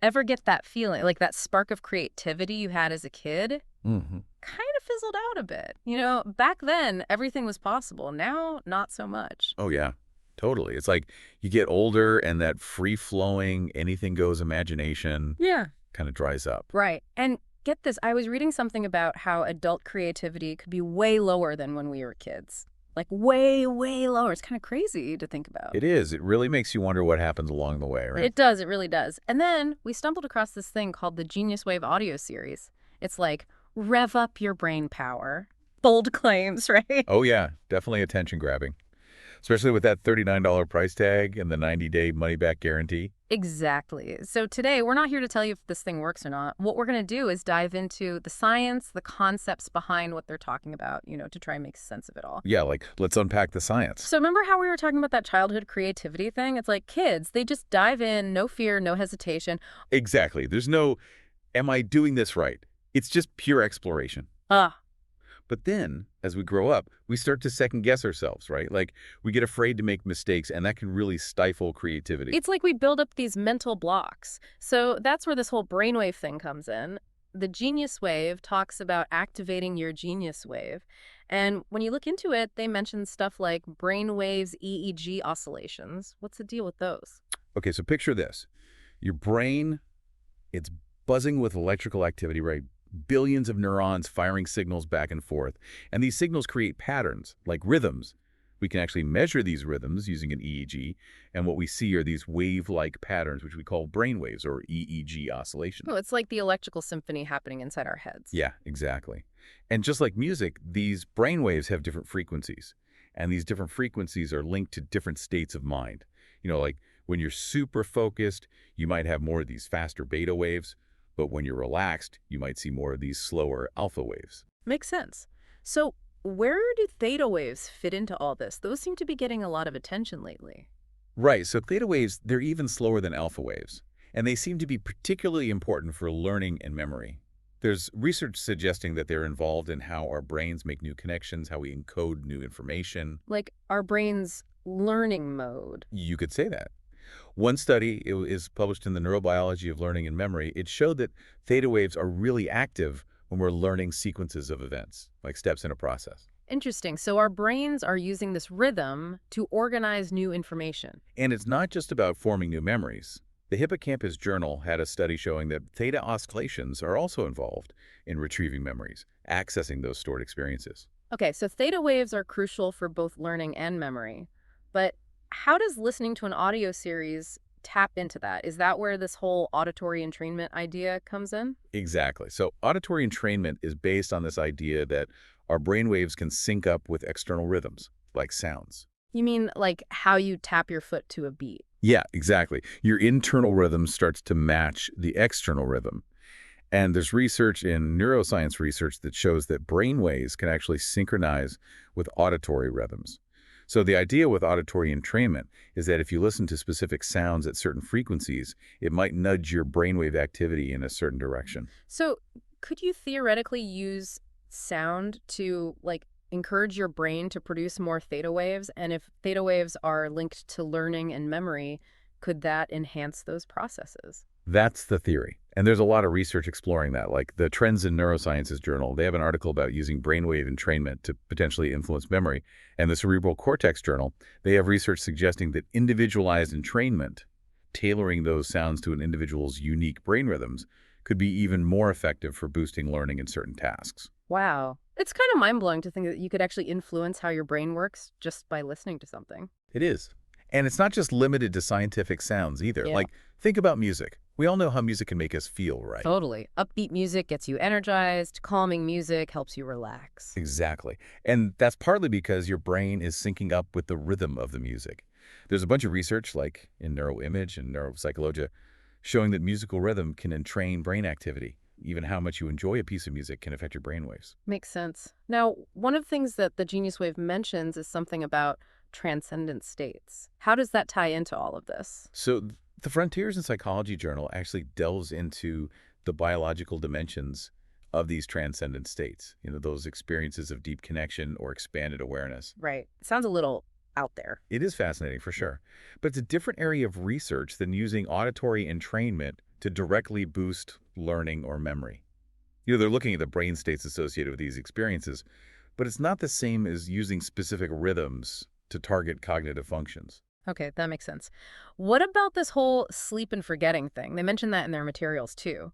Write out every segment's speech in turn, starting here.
Ever get that feeling, like that spark of creativity you had as a kid? Hmm. Kind of fizzled out a bit. Back then, everything was possible. Now, not so much. Oh, yeah, totally. It's like you get older and that free-flowing, anything-goes imagination Yeah. kind of dries up. Right. And get this, I was reading something about how adult creativity could be way lower than when we were kids. Like way, way lower. It's kind of crazy to think about. It is. It really makes you wonder what happens along the way, right? It does, it really does. And then we stumbled across this thing called the Genius Wave audio series. It's like, rev up your brain power. Bold claims, right? Oh, yeah, definitely attention-grabbing, especially with that $39 price tag and the 90-day money-back guarantee. Exactly. So today, we're not here to tell you if this thing works or not. What we're going to do is dive into the science, the concepts behind what they're talking about, to try and make sense of it all. Yeah, like, let's unpack the science. So remember how we were talking about that childhood creativity thing? It's like kids, they just dive in, no fear, no hesitation. Exactly. There's no, am I doing this right? It's just pure exploration. Ah, But then, as we grow up, we start to second-guess ourselves, right? Like, we get afraid to make mistakes, and that can really stifle creativity. it's like we build up these mental blocks. So that's where this whole brainwave thing comes in. The genius wave talks about activating your genius wave. And when you look into it, they mention stuff like brainwaves, EEG oscillations. What's the deal with those? Okay, so picture this. Your brain, it's buzzing with electrical activity, right? Billions of neurons firing signals back and forth. And these signals create patterns, like rhythms. We can actually measure these rhythms using an EEG, and what we see are these wave-like patterns, which we call brainwaves or EEG oscillations. Oh, it's like the electrical symphony happening inside our heads. Yeah, exactly. And just like music, these brainwaves have different frequencies, and these different frequencies are linked to different states of mind. Like when you're super focused, you might have more of these faster beta waves, but when you're relaxed, you might see more of these slower alpha waves. Makes sense. So where do theta waves fit into all this? Those seem to be getting a lot of attention lately. Right, so theta waves, they're even slower than alpha waves, and they seem to be particularly important for learning and memory. There's research suggesting that they're involved in how our brains make new connections, how we encode new information. Like our brain's learning mode. You could say that. One study is published in the Neurobiology of Learning and Memory. It showed that theta waves are really active when we're learning sequences of events, like steps in a process. Interesting. So our brains are using this rhythm to organize new information. And it's not just about forming new memories. The Hippocampus Journal had a study showing that theta oscillations are also involved in retrieving memories, accessing those stored experiences. Okay, so theta waves are crucial for both learning and memory. But how does listening to an audio series tap into that? Is that where this whole auditory entrainment idea comes in? Exactly. So auditory entrainment is based on this idea that our brainwaves can sync up with external rhythms, like sounds. You mean like how you tap your foot to a beat? Yeah, exactly. Your internal rhythm starts to match the external rhythm. And there's research in neuroscience research that shows that brain waves can actually synchronize with auditory rhythms. So the idea with auditory entrainment is that if you listen to specific sounds at certain frequencies, it might nudge your brainwave activity in a certain direction. So could you theoretically use sound to encourage your brain to produce more theta waves? And if theta waves are linked to learning and memory, could that enhance those processes? That's the theory. And there's a lot of research exploring that, like the Trends in Neurosciences journal. They have an article about using brainwave entrainment to potentially influence memory. And the Cerebral Cortex journal, they have research suggesting that individualized entrainment, tailoring those sounds to an individual's unique brain rhythms, could be even more effective for boosting learning in certain tasks. Wow. It's kind of mind-blowing to think that you could actually influence how your brain works just by listening to something. It is. And it's not just limited to scientific sounds either. Yeah. Like, think about music. We all know how music can make us feel, right? Totally. Upbeat music gets you energized. Calming music helps you relax. Exactly. And that's partly because your brain is syncing up with the rhythm of the music. There's a bunch of research, like in neuroimage and neuropsychology, showing that musical rhythm can entrain brain activity. Even how much you enjoy a piece of music can affect your brainwaves. Makes sense. Now, one of the things that the Genius Wave mentions is something about transcendent states. How does that tie into all of this? So the Frontiers in Psychology journal actually delves into the biological dimensions of these transcendent states, those experiences of deep connection or expanded awareness. Right. Sounds a little out there. It is fascinating for sure, but it's a different area of research than using auditory entrainment to directly boost learning or memory. They're looking at the brain states associated with these experiences, but it's not the same as using specific rhythms to target cognitive functions. Okay, that makes sense. What about this whole sleep and forgetting thing? They mentioned that in their materials too.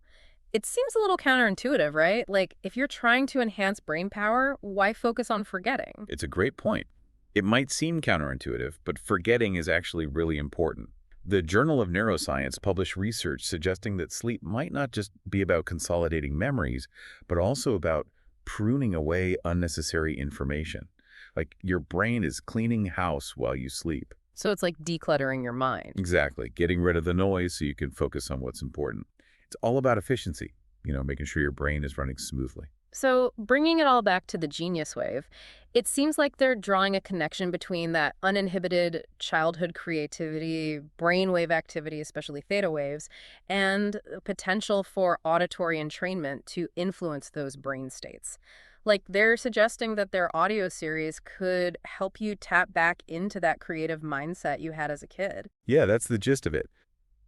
It seems a little counterintuitive, right? Like, if you're trying to enhance brain power, why focus on forgetting? It's a great point. It might seem counterintuitive, but forgetting is actually really important. The Journal of Neuroscience published research suggesting that sleep might not just be about consolidating memories, but also about pruning away unnecessary information. Like your brain is cleaning house while you sleep. So it's like decluttering your mind. Exactly. Getting rid of the noise so you can focus on what's important. It's all about efficiency, making sure your brain is running smoothly. So, bringing it all back to the genius wave, it seems like they're drawing a connection between that uninhibited childhood creativity, brainwave activity, especially theta waves, and potential for auditory entrainment to influence those brain states. Like, they're suggesting that their audio series could help you tap back into that creative mindset you had as a kid. Yeah, that's the gist of it.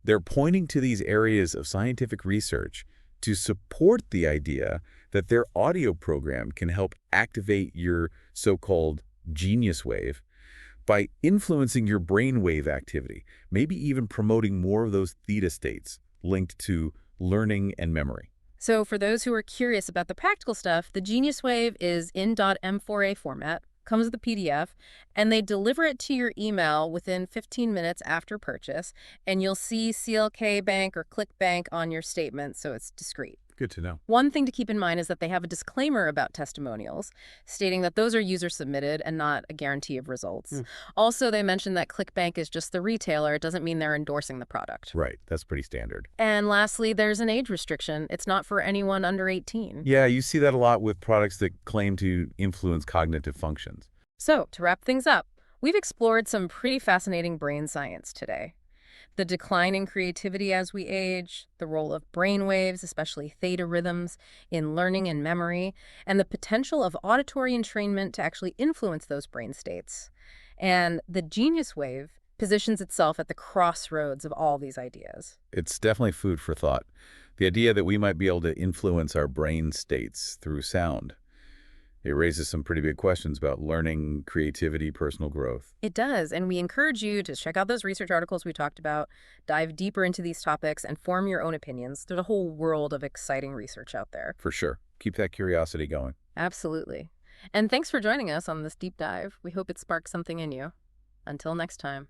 They're pointing to these areas of scientific research to support the idea that their audio program can help activate your so-called genius wave by influencing your brainwave activity, maybe even promoting more of those theta states linked to learning and memory. So for those who are curious about the practical stuff, the Genius Wave is in .m4a format, comes with a PDF, and they deliver it to your email within 15 minutes after purchase, and you'll see CLK Bank or ClickBank on your statement, so it's discreet. Good to know. One thing to keep in mind is that they have a disclaimer about testimonials, stating that those are user-submitted and not a guarantee of results. Also, they mention that ClickBank is just the retailer. It doesn't mean they're endorsing the product. Right, that's pretty standard. And lastly, there's an age restriction. It's not for anyone under 18. Yeah, you see that a lot with products that claim to influence cognitive functions. So, to wrap things up, we've explored some pretty fascinating brain science today. The decline in creativity as we age, the role of brain waves, especially theta rhythms, in learning and memory, and the potential of auditory entrainment to actually influence those brain states. And the genius wave positions itself at the crossroads of all these ideas. It's definitely food for thought. The idea that we might be able to influence our brain states through sound. It raises some pretty big questions about learning, creativity, personal growth. It does, and we encourage you to check out those research articles we talked about, dive deeper into these topics, and form your own opinions. There's a whole world of exciting research out there. For sure. Keep that curiosity going. Absolutely. And thanks for joining us on this deep dive. We hope it sparks something in you. Until next time.